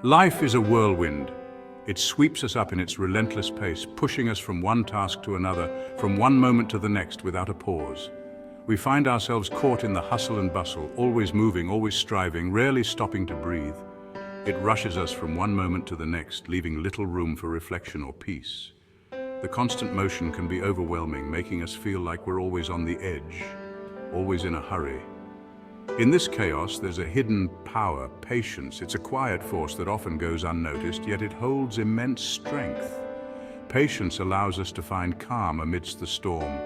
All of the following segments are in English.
Life is a whirlwind. It sweeps us up in its relentless pace, pushing us from one task to another, from one moment to the next without a pause. We find ourselves caught in the hustle and bustle, always moving, always striving, rarely stopping to breathe. It rushes us from one moment to the next, leaving little room for reflection or peace. The constant motion can be overwhelming, making us feel like we're always on the edge, always in a hurry. In this chaos, there's a hidden power, patience. It's a quiet force that often goes unnoticed, yet it holds immense strength. Patience allows us to find calm amidst the storm,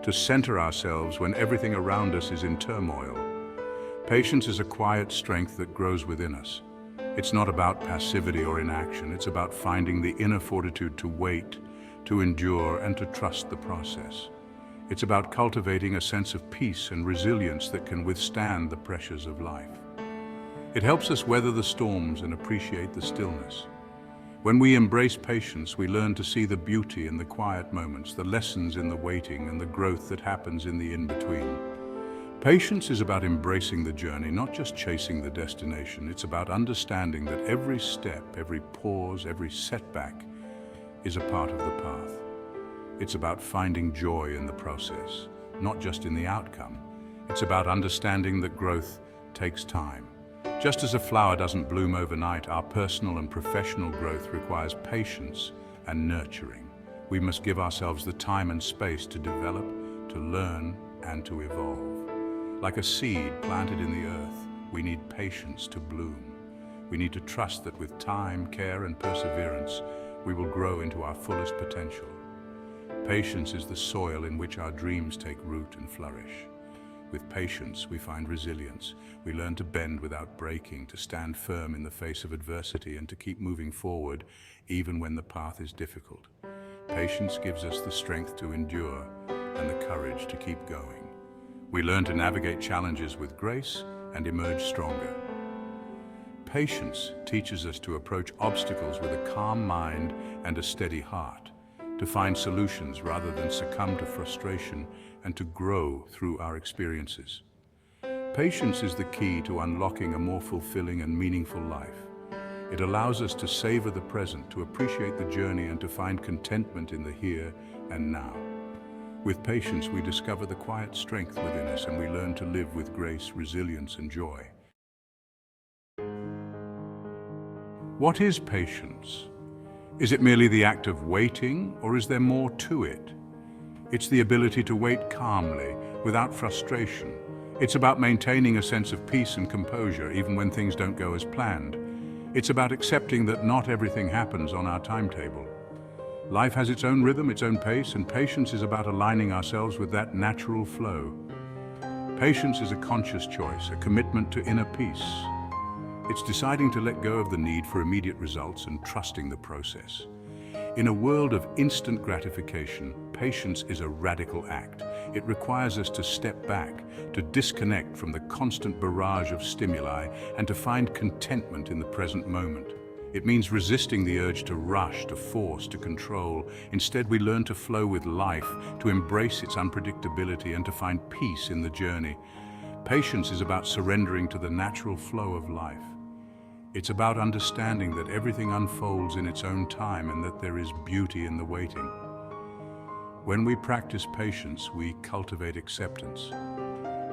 to center ourselves when everything around us is in turmoil. Patience is a quiet strength that grows within us. It's not about passivity or inaction. It's about finding the inner fortitude to wait, to endure, and to trust the process. It's about cultivating a sense of peace and resilience that can withstand the pressures of life. It helps us weather the storms and appreciate the stillness. When we embrace patience, we learn to see the beauty in the quiet moments, the lessons in the waiting, and the growth that happens in the in-between. Patience is about embracing the journey, not just chasing the destination. It's about understanding that every step, every pause, every setback is a part of the path. It's about finding joy in the process, not just in the outcome. It's about understanding that growth takes time. Just as a flower doesn't bloom overnight, our personal and professional growth requires patience and nurturing. We must give ourselves the time and space to develop, to learn, and to evolve. Like a seed planted in the earth, we need patience to bloom. We need to trust that with time, care, and perseverance, we will grow into our fullest potential. Patience is the soil in which our dreams take root and flourish. With patience, we find resilience. We learn to bend without breaking, to stand firm in the face of adversity, and to keep moving forward even when the path is difficult. Patience gives us the strength to endure and the courage to keep going. We learn to navigate challenges with grace and emerge stronger. Patience teaches us to approach obstacles with a calm mind and a steady heart, to find solutions rather than succumb to frustration, and to grow through our experiences. Patience is the key to unlocking a more fulfilling and meaningful life. It allows us to savor the present, to appreciate the journey, and to find contentment in the here and now. With patience, we discover the quiet strength within us, and we learn to live with grace, resilience, and joy. What is patience? Is it merely the act of waiting, or is there more to it? It's the ability to wait calmly, without frustration. It's about maintaining a sense of peace and composure, even when things don't go as planned. It's about accepting that not everything happens on our timetable. Life has its own rhythm, its own pace, and patience is about aligning ourselves with that natural flow. Patience is a conscious choice, a commitment to inner peace. It's deciding to let go of the need for immediate results and trusting the process. In a world of instant gratification, patience is a radical act. It requires us to step back, to disconnect from the constant barrage of stimuli, and to find contentment in the present moment. It means resisting the urge to rush, to force, to control. Instead, we learn to flow with life, to embrace its unpredictability, and to find peace in the journey. Patience is about surrendering to the natural flow of life. It's about understanding that everything unfolds in its own time and that there is beauty in the waiting. When we practice patience, we cultivate acceptance.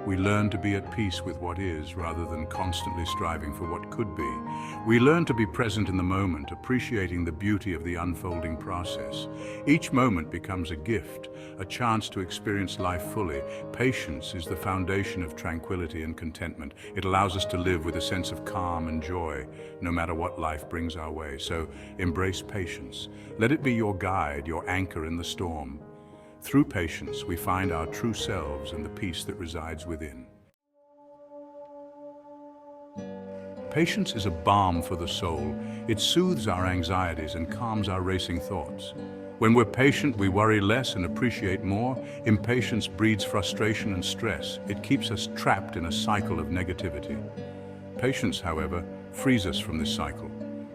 We learn to be at peace with what is rather than constantly striving for what could be. We learn to be present in the moment, appreciating the beauty of the unfolding process. Each moment becomes a gift, a chance to experience life fully. Patience is the foundation of tranquility and contentment. It allows us to live with a sense of calm and joy, no matter what life brings our way. So embrace patience. Let it be your guide, your anchor in the storm. Through patience, we find our true selves and the peace that resides within. Patience is a balm for the soul. It soothes our anxieties and calms our racing thoughts. When we're patient, we worry less and appreciate more. Impatience breeds frustration and stress. It keeps us trapped in a cycle of negativity. Patience, however, frees us from this cycle.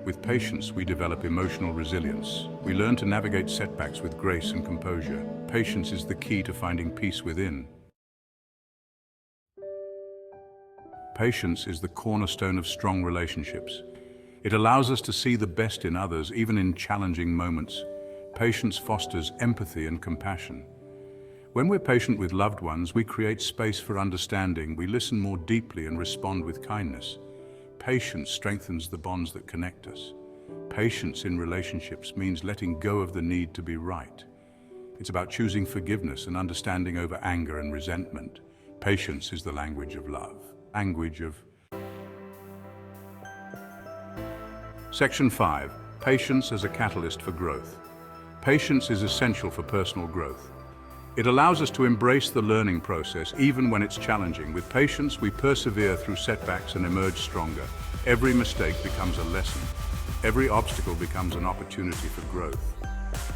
With patience, we develop emotional resilience. We learn to navigate setbacks with grace and composure. Patience is the key to finding peace within. Patience is the cornerstone of strong relationships. It allows us to see the best in others, even in challenging moments. Patience fosters empathy and compassion. When we're patient with loved ones, we create space for understanding, we listen more deeply and respond with kindness. Patience strengthens the bonds that connect us. Patience in relationships means letting go of the need to be right. It's about choosing forgiveness and understanding over anger and resentment. Patience is the language of love. Section 5. Patience as a catalyst for growth. Patience is essential for personal growth. It allows us to embrace the learning process even when it's challenging. With patience, we persevere through setbacks and emerge stronger. Every mistake becomes a lesson. Every obstacle becomes an opportunity for growth.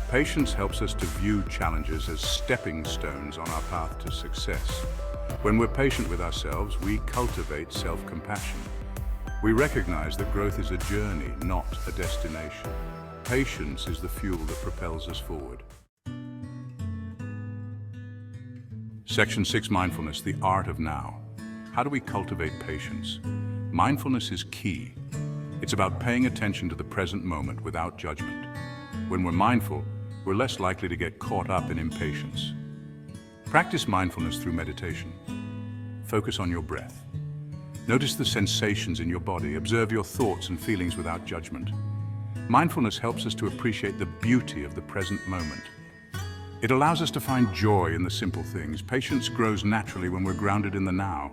Patience helps us to view challenges as stepping stones on our path to success. When we're patient with ourselves, we cultivate self-compassion. We recognize that growth is a journey, not a destination. Patience is the fuel that propels us forward. Section 6, Mindfulness, the art of now. How do we cultivate patience? Mindfulness is key. It's about paying attention to the present moment without judgment. When we're mindful, we're less likely to get caught up in impatience. Practice mindfulness through meditation. Focus on your breath. Notice the sensations in your body. Observe your thoughts and feelings without judgment. Mindfulness helps us to appreciate the beauty of the present moment. It allows us to find joy in the simple things. Patience grows naturally when we're grounded in the now.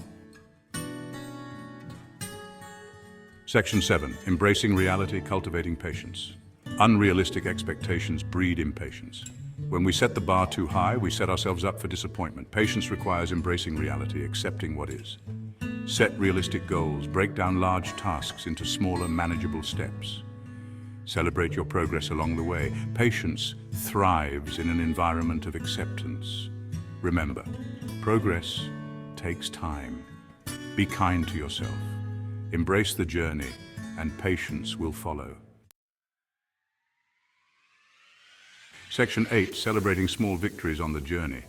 Section 7. Embracing reality, cultivating patience. Unrealistic expectations breed impatience. When we set the bar too high, we set ourselves up for disappointment. Patience requires embracing reality, accepting what is. Set realistic goals. Break down large tasks into smaller, manageable steps. Celebrate your progress along the way. Patience thrives in an environment of acceptance. Remember, progress takes time. Be kind to yourself. Embrace the journey, and patience will follow. Section 8. Celebrating small victories on the journey.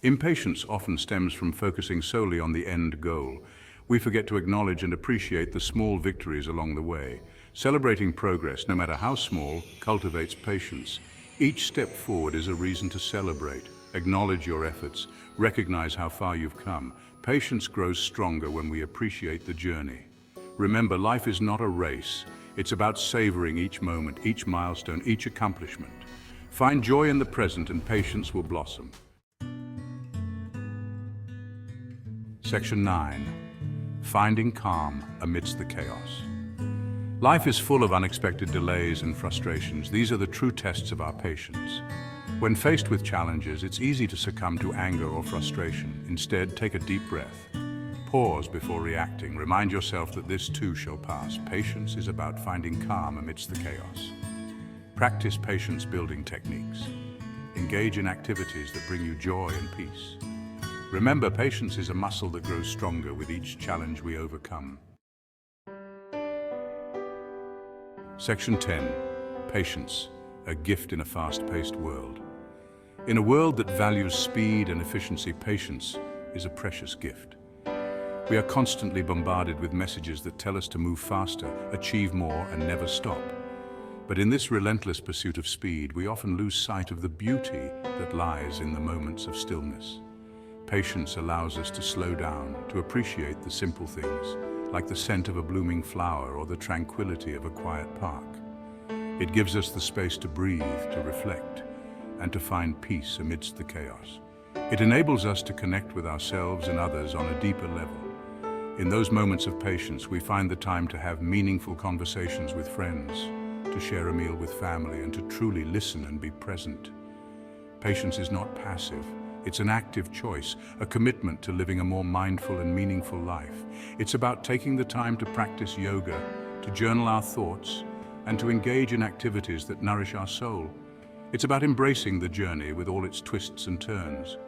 Impatience often stems from focusing solely on the end goal. We forget to acknowledge and appreciate the small victories along the way. Celebrating progress, no matter how small, cultivates patience. Each step forward is a reason to celebrate. Acknowledge your efforts. Recognize how far you've come. Patience grows stronger when we appreciate the journey. Remember, life is not a race. It's about savoring each moment, each milestone, each accomplishment. Find joy in the present and patience will blossom. Section 9. Finding calm amidst the chaos. Life is full of unexpected delays and frustrations. These are the true tests of our patience. When faced with challenges, it's easy to succumb to anger or frustration. Instead, take a deep breath. Pause before reacting. Remind yourself that this too shall pass. Patience is about finding calm amidst the chaos. Practice patience-building techniques. Engage in activities that bring you joy and peace. Remember, patience is a muscle that grows stronger with each challenge we overcome. Section 10. Patience, a gift in a fast-paced world. In a world that values speed and efficiency, patience is a precious gift. We are constantly bombarded with messages that tell us to move faster, achieve more, and never stop. But in this relentless pursuit of speed, we often lose sight of the beauty that lies in the moments of stillness. Patience allows us to slow down, to appreciate the simple things, like the scent of a blooming flower or the tranquility of a quiet park. It gives us the space to breathe, to reflect, and to find peace amidst the chaos. It enables us to connect with ourselves and others on a deeper level. In those moments of patience, we find the time to have meaningful conversations with friends, to share a meal with family, and to truly listen and be present. Patience is not passive. It's an active choice, a commitment to living a more mindful and meaningful life. It's about taking the time to practice yoga, to journal our thoughts, and to engage in activities that nourish our soul. It's about embracing the journey with all its twists and turns.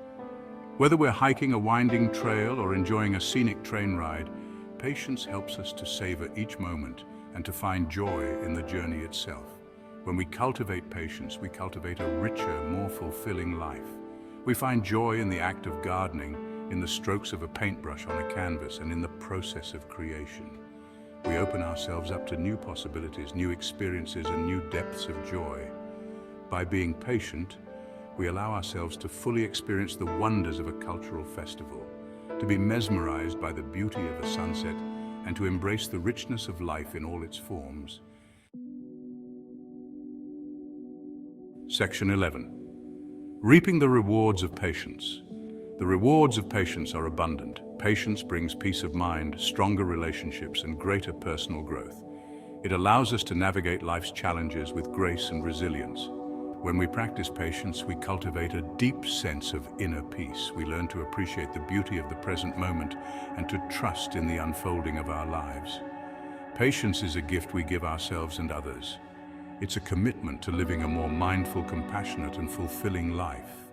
Whether we're hiking a winding trail or enjoying a scenic train ride, patience helps us to savor each moment and to find joy in the journey itself. When we cultivate patience, we cultivate a richer, more fulfilling life. We find joy in the act of gardening, in the strokes of a paintbrush on a canvas, and in the process of creation. we open ourselves up to new possibilities, new experiences, and new depths of joy. By being patient, we allow ourselves to fully experience the wonders of a cultural festival, to be mesmerized by the beauty of a sunset, and to embrace the richness of life in all its forms. Section 11. Reaping the rewards of patience. The rewards of patience are abundant. Patience brings peace of mind, stronger relationships, and greater personal growth. It allows us to navigate life's challenges with grace and resilience. When we practice patience, we cultivate a deep sense of inner peace. We learn to appreciate the beauty of the present moment and to trust in the unfolding of our lives. Patience is a gift we give ourselves and others. It's a commitment to living a more mindful, compassionate, and fulfilling life.